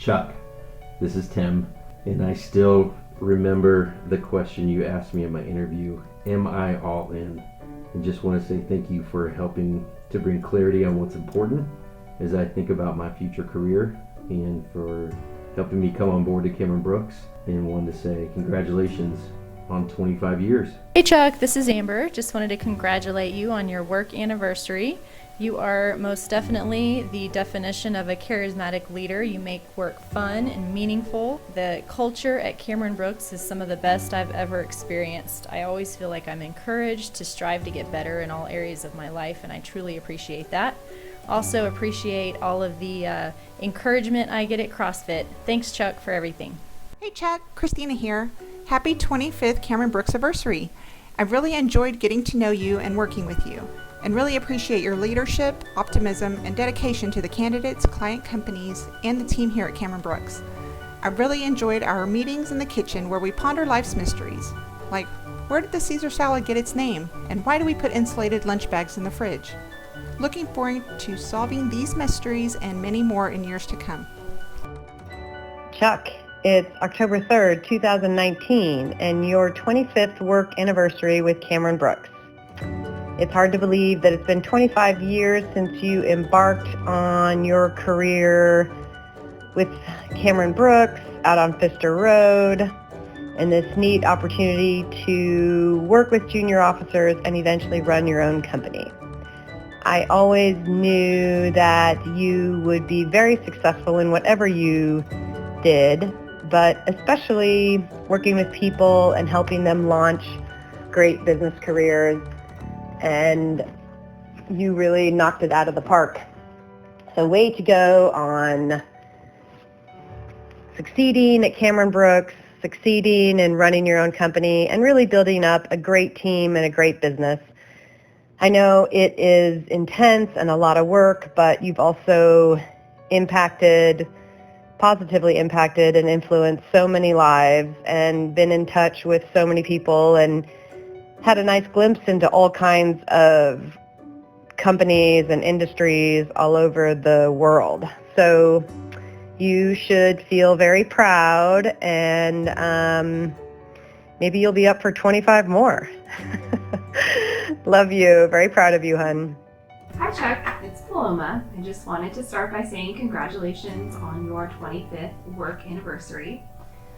Chuck, this is Tim, and I still remember the question you asked me in my interview, am I all in? And just want to say thank you for helping to bring clarity on what's important as I think about my future career, and for helping me come on board to Cameron Brooks, and wanted to say congratulations on 25 years. Hey Chuck, this is Amber. Just wanted to congratulate you on your work anniversary. You are most definitely the definition of a charismatic leader. You make work fun and meaningful. The culture at Cameron Brooks is some of the best I've ever experienced. I always feel like I'm encouraged to strive to get better in all areas of my life, and I truly appreciate that. Also appreciate all of the encouragement I get at CrossFit. Thanks, Chuck, for everything. Hey Chuck, Christina here. Happy 25th Cameron Brooks anniversary. I've really enjoyed getting to know you and working with you, and really appreciate your leadership, optimism, and dedication to the candidates, client companies, and the team here at Cameron Brooks. I've really enjoyed our meetings in the kitchen where we ponder life's mysteries, like where did the Caesar salad get its name, and why do we put insulated lunch bags in the fridge? Looking forward to solving these mysteries and many more in years to come. Chuck, it's October 3rd, 2019, and your 25th work anniversary with Cameron Brooks. It's hard to believe that it's been 25 years since you embarked on your career with Cameron Brooks out on Pfister Road, and this neat opportunity to work with junior officers and eventually run your own company. I always knew that you would be very successful in whatever you did, but especially working with people and helping them launch great business careers, and you really knocked it out of the park. So way to go on succeeding at Cameron Brooks, succeeding in running your own company, and really building up a great team and a great business. I know it is intense and a lot of work, but you've also positively impacted and influenced so many lives, and been in touch with so many people, and had a nice glimpse into all kinds of companies and industries all over the world. So you should feel very proud, and maybe you'll be up for 25 more. Love you. Very proud of you, hun. Hi Chuck, it's Paloma. I just wanted to start by saying congratulations on your 25th work anniversary.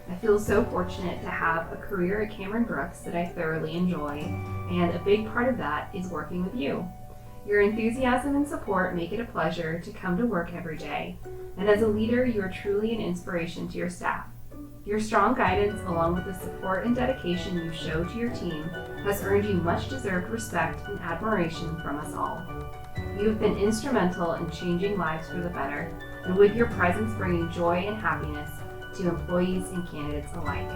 I feel so fortunate to have a career at Cameron Brooks that I thoroughly enjoy, and a big part of that is working with you. Your enthusiasm and support make it a pleasure to come to work every day, and as a leader, you are truly an inspiration to your staff. Your strong guidance, along with the support and dedication you show to your team, has earned you much deserved respect and admiration from us all. You have been instrumental in changing lives for the better, and with your presence bringing joy and happiness to employees and candidates alike.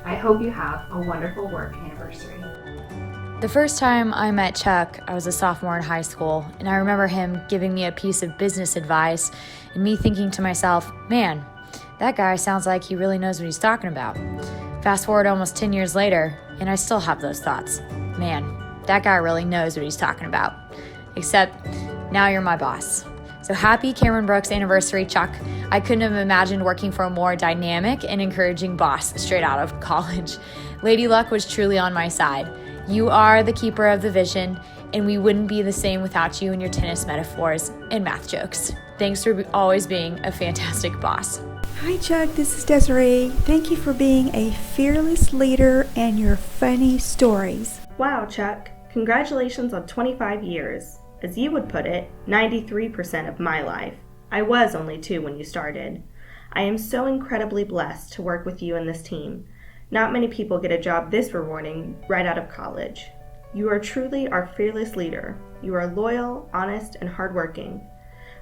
I hope you have a wonderful work anniversary. The first time I met Chuck, I was a sophomore in high school, and I remember him giving me a piece of business advice, and me thinking to myself, man, that guy sounds like he really knows what he's talking about. Fast forward almost 10 years later, and I still have those thoughts. Man, that guy really knows what he's talking about. Except, now you're my boss. So happy Cameron Brooks anniversary, Chuck. I couldn't have imagined working for a more dynamic and encouraging boss straight out of college. Lady Luck was truly on my side. You are the keeper of the vision, and we wouldn't be the same without you and your tennis metaphors and math jokes. Thanks for always being a fantastic boss. Hi Chuck, this is Desiree. Thank you for being a fearless leader and your funny stories. Wow, Chuck. Congratulations on 25 years. As you would put it, 93% of my life. I was only 2 when you started. I am so incredibly blessed to work with you and this team. Not many people get a job this rewarding right out of college. You are truly our fearless leader. You are loyal, honest, and hardworking.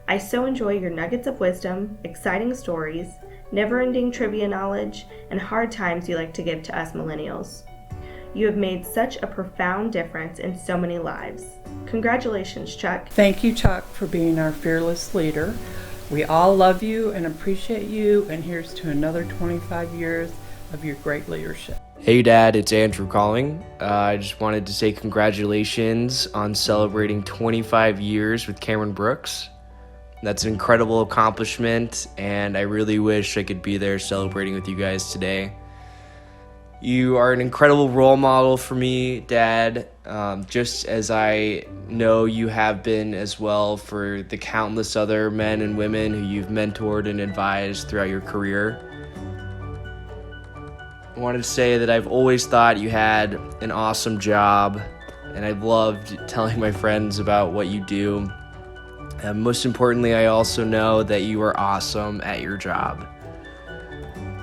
I so enjoy your nuggets of wisdom, exciting stories, never-ending trivia knowledge, and hard times you like to give to us millennials. You have made such a profound difference in so many lives. Congratulations, Chuck. Thank you, Chuck, for being our fearless leader. We all love you and appreciate you, and here's to another 25 years of your great leadership. Hey Dad, it's Andrew calling. I just wanted to say congratulations on celebrating 25 years with Cameron Brooks. That's an incredible accomplishment, and I really wish I could be there celebrating with you guys today. You are an incredible role model for me, Dad, just as I know you have been as well for the countless other men and women who you've mentored and advised throughout your career. I wanted to say that I've always thought you had an awesome job, and I've loved telling my friends about what you do. And most importantly, I also know that you are awesome at your job.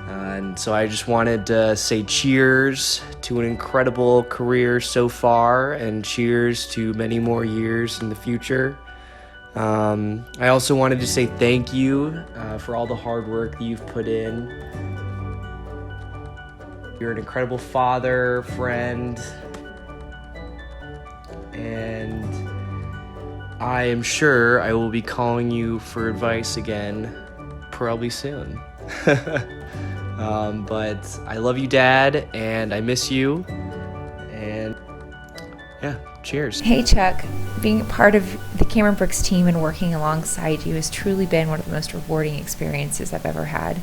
And so I just wanted to say cheers to an incredible career so far, and cheers to many more years in the future. I also wanted to say thank you for all the hard work that you've put in. You're an incredible father, friend, and I am sure I will be calling you for advice again probably soon. But I love you, Dad, and I miss you, and yeah, cheers. Hey Chuck, being a part of the Cameron Brooks team and working alongside you has truly been one of the most rewarding experiences I've ever had.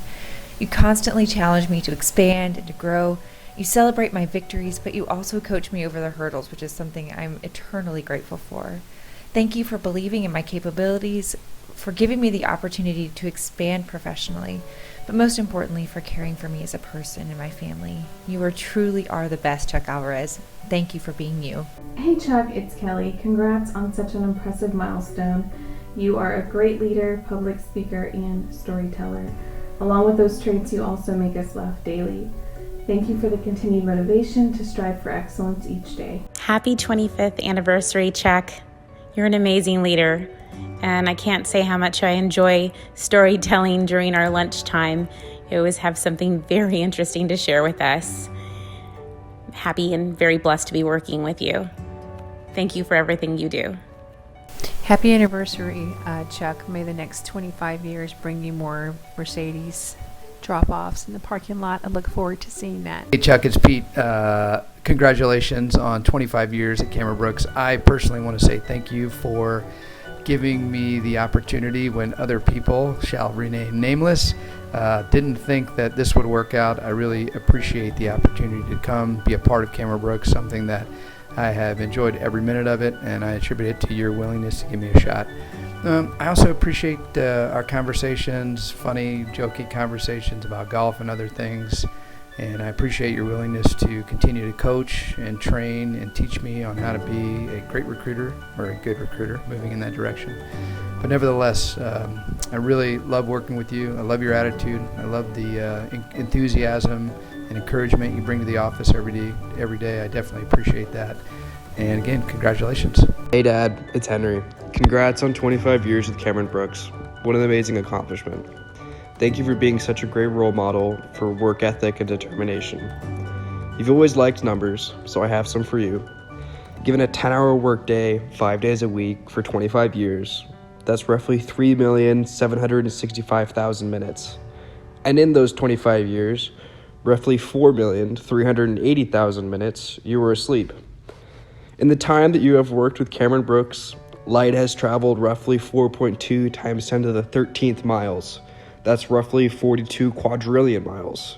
You constantly challenge me to expand and to grow. You celebrate my victories, but you also coach me over the hurdles, which is something I'm eternally grateful for. Thank you for believing in my capabilities, for giving me the opportunity to expand professionally, but most importantly, for caring for me as a person and my family. You truly are the best, Chuck Alvarez. Thank you for being you. Hey Chuck, it's Kelly. Congrats on such an impressive milestone. You are a great leader, public speaker, and storyteller. Along with those traits, you also make us laugh daily. Thank you for the continued motivation to strive for excellence each day. Happy 25th anniversary, Chuck. You're an amazing leader, and I can't say how much I enjoy storytelling during our lunchtime. You always have something very interesting to share with us. I'm happy and very blessed to be working with you. Thank you for everything you do. Happy anniversary, Chuck. May the next 25 years bring you more Mercedes drop-offs in the parking lot. I look forward to seeing that. Hey Chuck, it's Pete. Congratulations on 25 years at Cameron Brooks. I personally want to say thank you for giving me the opportunity when other people shall remain nameless. Didn't think that this would work out. I really appreciate the opportunity to come be a part of Cameron Brooks, something that I have enjoyed every minute of it, and I attribute it to your willingness to give me a shot. I also appreciate our conversations, funny, jokey conversations about golf and other things. And I appreciate your willingness to continue to coach and train and teach me on how to be a great recruiter or a good recruiter, moving in that direction. But nevertheless, I really love working with you. I love your attitude. I love the enthusiasm and encouragement you bring to the office every day. I definitely appreciate that. And again, congratulations. Hey Dad, it's Henry. Congrats on 25 years with Cameron Brooks. What an amazing accomplishment. Thank you for being such a great role model for work ethic and determination. You've always liked numbers, so I have some for you. Given a 10-hour workday, 5 days a week for 25 years, that's roughly 3,765,000 minutes. And in those 25 years, roughly 4,380,000 minutes you were asleep. In the time that you have worked with Cameron Brooks, light has traveled roughly 4.2 times 10 to the 13th miles. That's roughly 42 quadrillion miles.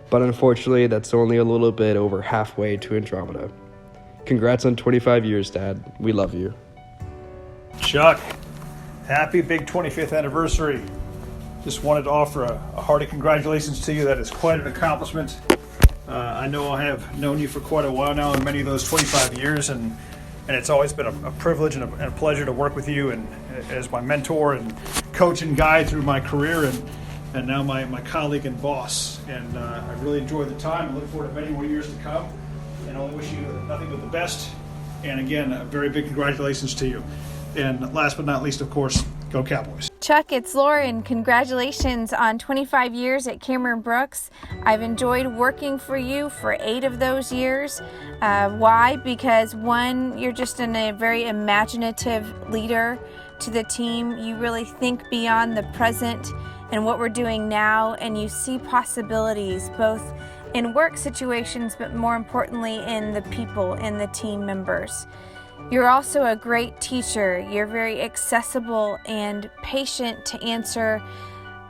But unfortunately, that's only a little bit over halfway to Andromeda. Congrats on 25 years, Dad. We love you. Chuck, happy big 25th anniversary. Just wanted to offer a hearty congratulations to you. That is quite an accomplishment. I know I have known you for quite a while now, in many of those 25 years, and it's always been a privilege and a pleasure to work with you and as my mentor and coach and guide through my career, and now my colleague and boss. And I really enjoyed the time. I look forward to many more years to come, and I only wish you nothing but the best. And again, a very big congratulations to you. And last but not least, of course, go Cowboys. Chuck, it's Lauren. Congratulations on 25 years at Cameron Brooks. I've enjoyed working for you for 8 of those years. Why? Because one, you're just a very imaginative leader to the team. You really think beyond the present and what we're doing now, and you see possibilities both in work situations, but more importantly in the people, in the team members. You're also a great teacher. You're very accessible and patient to answer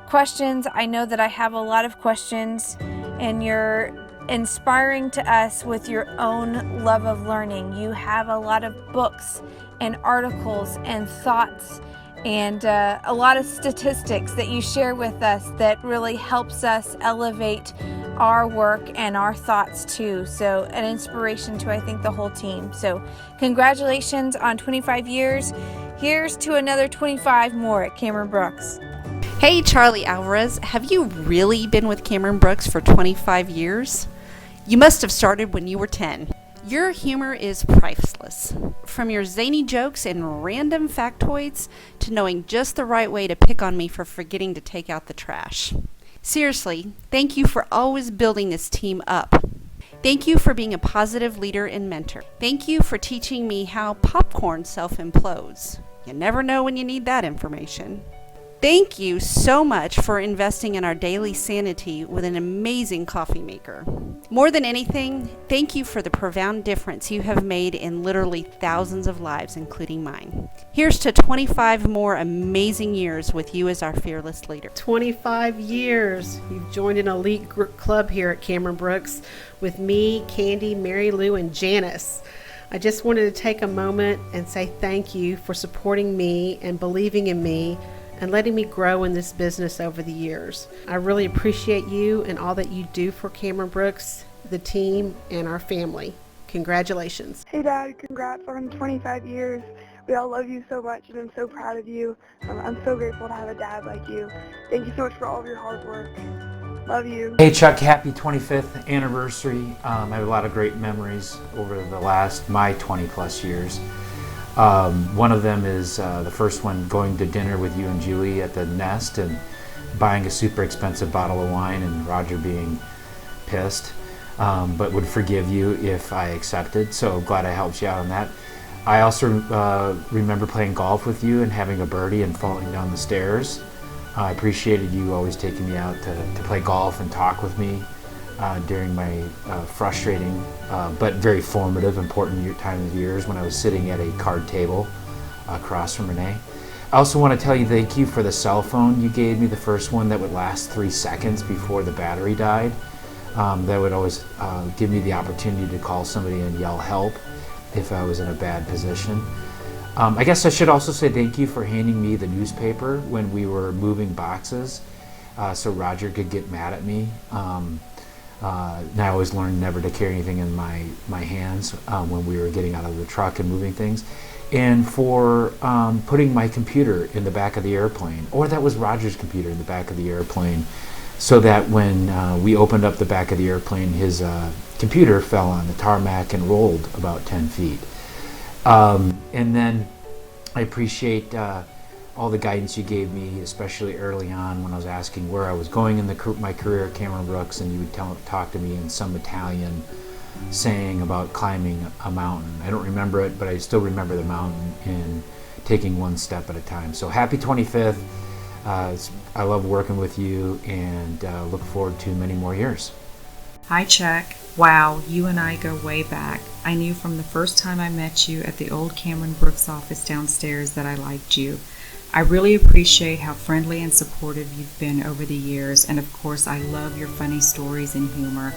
questions. I know that I have a lot of questions, and you're inspiring to us with your own love of learning. You have a lot of books and articles and thoughts and a lot of statistics that you share with us that really helps us elevate our work and our thoughts too. So an inspiration to, I think, the whole team. So congratulations on 25 years. Here's to another 25 more at Cameron Brooks. Hey, Charlie Alvarez, have you really been with Cameron Brooks for 25 years? You must have started when you were 10. Your humor is priceless. From your zany jokes and random factoids to knowing just the right way to pick on me for forgetting to take out the trash. Seriously, thank you for always building this team up. Thank you for being a positive leader and mentor. Thank you for teaching me how popcorn self-implodes. You never know when you need that information. Thank you so much for investing in our daily sanity with an amazing coffee maker. More than anything, thank you for the profound difference you have made in literally thousands of lives, including mine. Here's to 25 more amazing years with you as our fearless leader. 25 years. You've joined an elite club here at Cameron Brooks with me, Candy, Mary Lou, and Janice. I just wanted to take a moment and say thank you for supporting me and believing in me and letting me grow in this business over the years. I really appreciate you and all that you do for Cameron Brooks, the team, and our family. Congratulations. Hey Dad, congrats on 25 years. We all love you so much and I'm so proud of you. I'm so grateful to have a dad like you. Thank you so much for all of your hard work. Love you. Hey Chuck, happy 25th anniversary. I have a lot of great memories over my 20 plus years. One of them is the first one, going to dinner with you and Julie at the Nest and buying a super expensive bottle of wine and Roger being pissed, but would forgive you if I accepted. So glad I helped you out on that. I also remember playing golf with you and having a birdie and falling down the stairs. I appreciated you always taking me out to play golf and talk with me during my frustrating but very formative, important time of years when I was sitting at a card table across from Renee. I also want to tell you thank you for the cell phone you gave me, the first one that would last 3 seconds before the battery died. That would always give me the opportunity to call somebody and yell help if I was in a bad position. I guess I should also say thank you for handing me the newspaper when we were moving boxes so Roger could get mad at me. And I always learned never to carry anything in my hands when we were getting out of the truck and moving things. And for putting my computer in the back of the airplane, or that was Roger's computer in the back of the airplane, so that when we opened up the back of the airplane, his computer fell on the tarmac and rolled about 10 feet. And then I appreciate all the guidance you gave me, especially early on when I was asking where I was going in my career at Cameron Brooks, and you would talk to me in some Italian saying about climbing a mountain. I don't remember it, but I still remember the mountain and taking one step at a time. So happy 25th. I love working with you and look forward to many more years. Hi Chuck. Wow, you and I go way back. I knew from the first time I met you at the old Cameron Brooks office downstairs that I liked you. I really appreciate how friendly and supportive you've been over the years, and of course I love your funny stories and humor.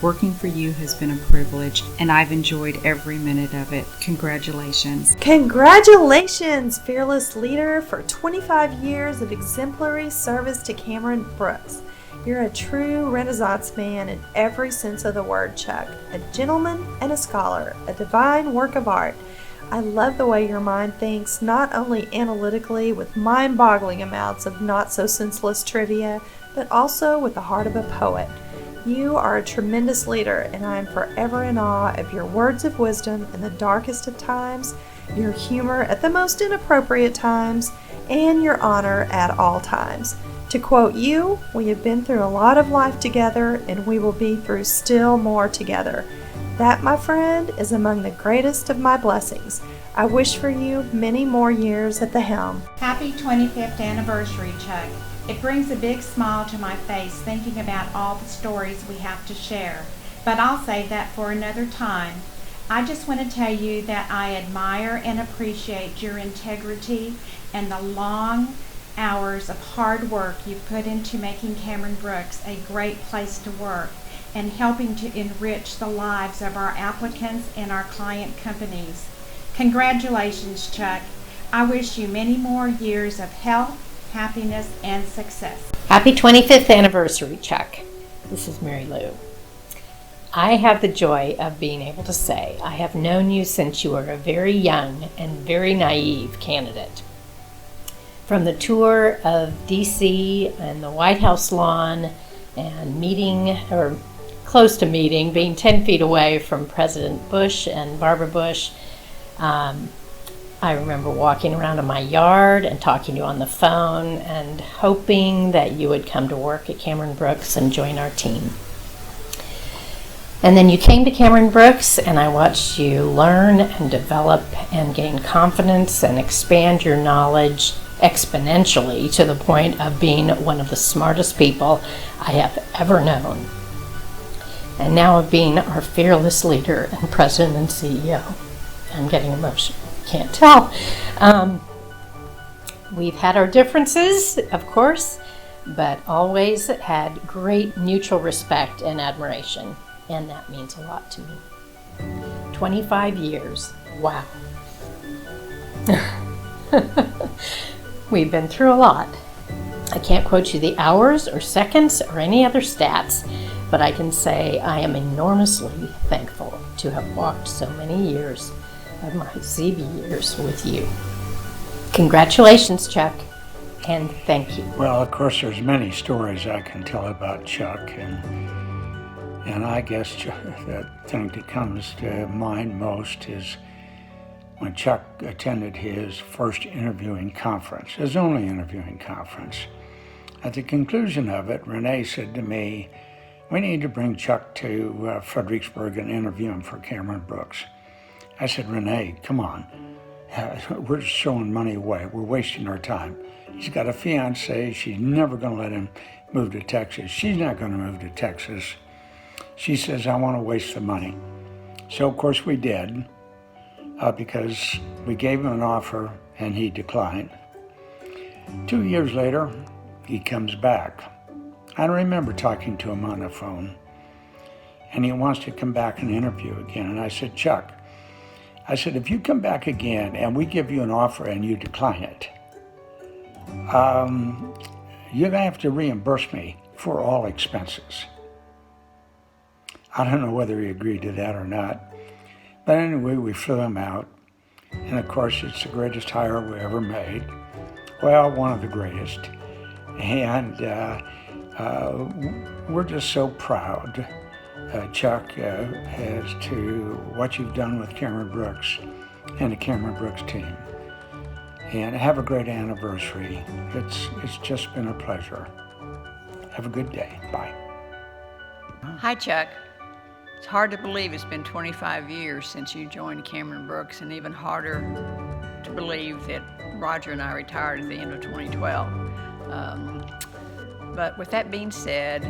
Working for you has been a privilege, and I've enjoyed every minute of it. Congratulations. Congratulations, fearless leader, for 25 years of exemplary service to Cameron Brooks. You're a true Renaissance man in every sense of the word, Chuck. A gentleman and a scholar, a divine work of art. I love the way your mind thinks, not only analytically with mind-boggling amounts of not-so-senseless trivia, but also with the heart of a poet. You are a tremendous leader, and I am forever in awe of your words of wisdom in the darkest of times, your humor at the most inappropriate times, and your honor at all times. To quote you, we have been through a lot of life together, and we will be through still more together. That, my friend, is among the greatest of my blessings. I wish for you many more years at the helm. Happy 25th anniversary, Chuck. It brings a big smile to my face thinking about all the stories we have to share, but I'll save that for another time. I just want to tell you that I admire and appreciate your integrity and the long hours of hard work you put into making Cameron Brooks a great place to work and helping to enrich the lives of our applicants and our client companies. Congratulations, Chuck. I wish you many more years of health, happiness, and success. Happy 25th anniversary, Chuck. This is Mary Lou. I have the joy of being able to say I have known you since you were a very young and very naive candidate. From the tour of DC and the White House lawn and meeting, or close to meeting, being 10 feet away from President Bush and Barbara Bush, I remember walking around in my yard and talking to you on the phone and hoping that you would come to work at Cameron Brooks and join our team. And then you came to Cameron Brooks, and I watched you learn and develop and gain confidence and expand your knowledge exponentially to the point of being one of the smartest people I have ever known. And now of being our fearless leader and president and CEO. I'm getting emotional, can't tell. We've had our differences, of course, but always had great mutual respect and admiration. And that means a lot to me. 25 years, wow. We've been through a lot. I can't quote you the hours or seconds or any other stats, but I can say I am enormously thankful to have walked so many years of my CB years with you. Congratulations, Chuck, and thank you. Well, of course, there's many stories I can tell about Chuck, and I guess the thing that comes to mind most is when Chuck attended his first interviewing conference, his only interviewing conference. At the conclusion of it, Renee said to me, "We need to bring Chuck to Fredericksburg and interview him for Cameron Brooks." I said, "Renee, come on. We're just throwing money away. We're wasting our time. He's got a fiance. She's never going to let him move to Texas. She's not going to move to Texas." She says, "I want to waste the money." So, of course, we did, because we gave him an offer and he declined. 2 years later, he comes back. I remember talking to him on the phone, and he wants to come back and interview again. And I said, "Chuck," I said, "if you come back again and we give you an offer and you decline it, you're going to have to reimburse me for all expenses." I don't know whether he agreed to that or not. But anyway, we flew him out. And of course, it's the greatest hire we ever made. Well, one of the greatest. And we're just so proud, Chuck, as to what you've done with Cameron Brooks and the Cameron Brooks team. And have a great anniversary. It's just been a pleasure. Have a good day. Bye. Hi, Chuck. It's hard to believe it's been 25 years since you joined Cameron Brooks, and even harder to believe that Roger and I retired at the end of 2012. But with that being said,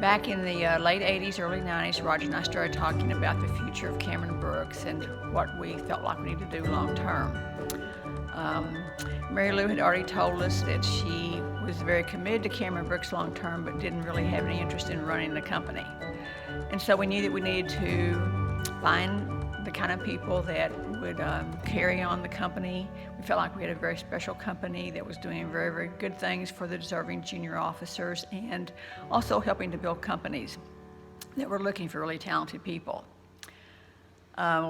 back in the late 80s, early 90s, Roger and I started talking about the future of Cameron Brooks and what we felt like we needed to do long term. Mary Lou had already told us that she was very committed to Cameron Brooks long term, but didn't really have any interest in running the company. And so we knew that we needed to find the kind of people that would carry on the company. We felt like we had a very special company that was doing very, very good things for the deserving junior officers and also helping to build companies that were looking for really talented people.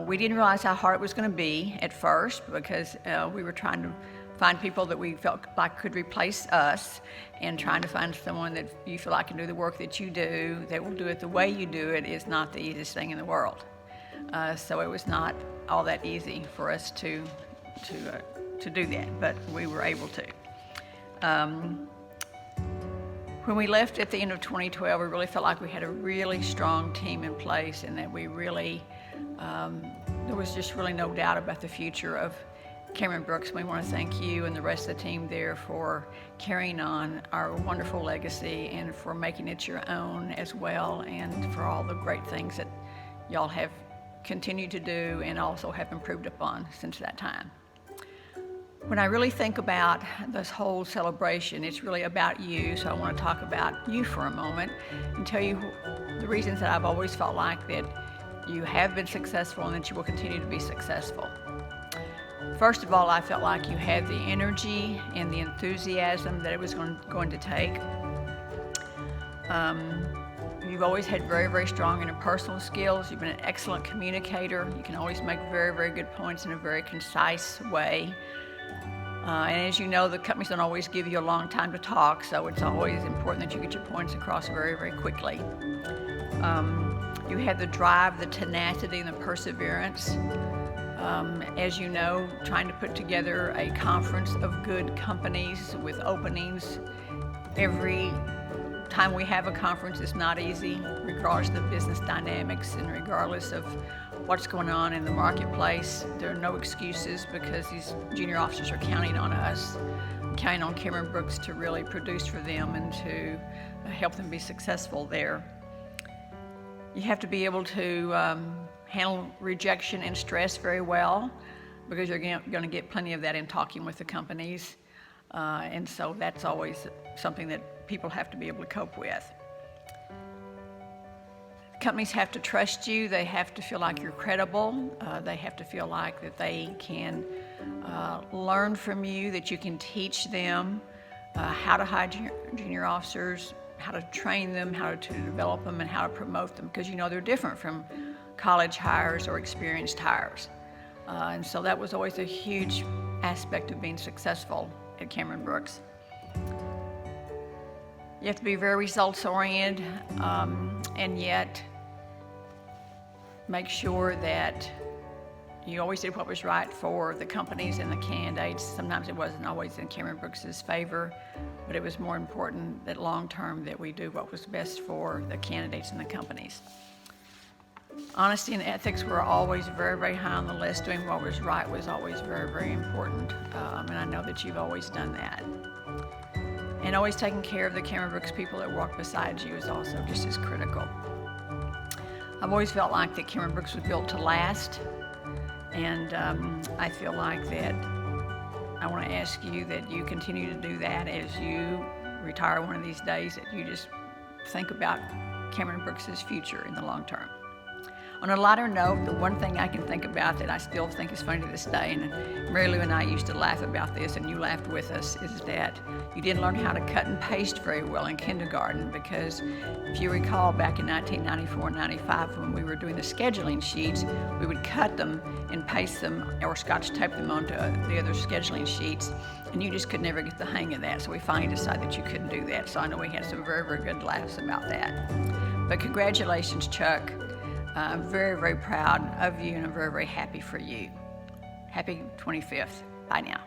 We didn't realize how hard it was going to be at first because we were trying to find people that we felt like could replace us, and trying to find someone that you feel like can do the work that you do, that will do it the way you do it, is not the easiest thing in the world. So it was not all that easy for us to do that, but we were able to. When we left at the end of 2012, we really felt like we had a really strong team in place, and that we really, there was just really no doubt about the future of Cameron Brooks. We want to thank you and the rest of the team there for carrying on our wonderful legacy and for making it your own as well, and for all the great things that y'all have continued to do and also have improved upon since that time. When I really think about this whole celebration, it's really about you, so I want to talk about you for a moment and tell you the reasons that I've always felt like that you have been successful and that you will continue to be successful. First of all, I felt like you had the energy and the enthusiasm that it was going to take. You've always had very, very strong interpersonal skills. You've been an excellent communicator. You can always make very, very good points in a very concise way. And as you know, the companies don't always give you a long time to talk, so it's always important that you get your points across very, very quickly. You had the drive, the tenacity, and the perseverance. As you know, trying to put together a conference of good companies with openings every time we have a conference is not easy, regardless of the business dynamics and regardless of what's going on in the marketplace. There are no excuses because these junior officers are counting on us, counting on Cameron Brooks to really produce for them and to help them be successful there. You have to be able to handle rejection and stress very well because you're going to get plenty of that in talking with the companies. And so that's always something that people have to be able to cope with. Companies have to trust you. They have to feel like you're credible. They have to feel like that they can learn from you, that you can teach them how to hire junior officers, how to train them, how to develop them, and how to promote them, because you know they're different from college hires or experienced hires. And so that was always a huge aspect of being successful at Cameron Brooks. You have to be very results-oriented, and yet make sure that you always did what was right for the companies and the candidates. Sometimes it wasn't always in Cameron Brooks's favor, but it was more important that long-term that we do what was best for the candidates and the companies. Honesty and ethics were always very, very high on the list. Doing what was right was always very, very important, and I know that you've always done that. And always taking care of the Cameron Brooks people that walk beside you is also just as critical. I've always felt like that Cameron Brooks was built to last, and I feel like that I want to ask you that you continue to do that as you retire one of these days, that you just think about Cameron Brooks's future in the long term. On a lighter note, the one thing I can think about that I still think is funny to this day, and Mary Lou and I used to laugh about this, and you laughed with us, is that you didn't learn how to cut and paste very well in kindergarten, because if you recall back in 1994 and 95 when we were doing the scheduling sheets, we would cut them and paste them or Scotch tape them onto the other scheduling sheets, and you just could never get the hang of that, so we finally decided that you couldn't do that. So I know we had some very, very good laughs about that. But congratulations, Chuck. I'm very, very proud of you, and I'm very, very happy for you. Happy 25th. Bye now.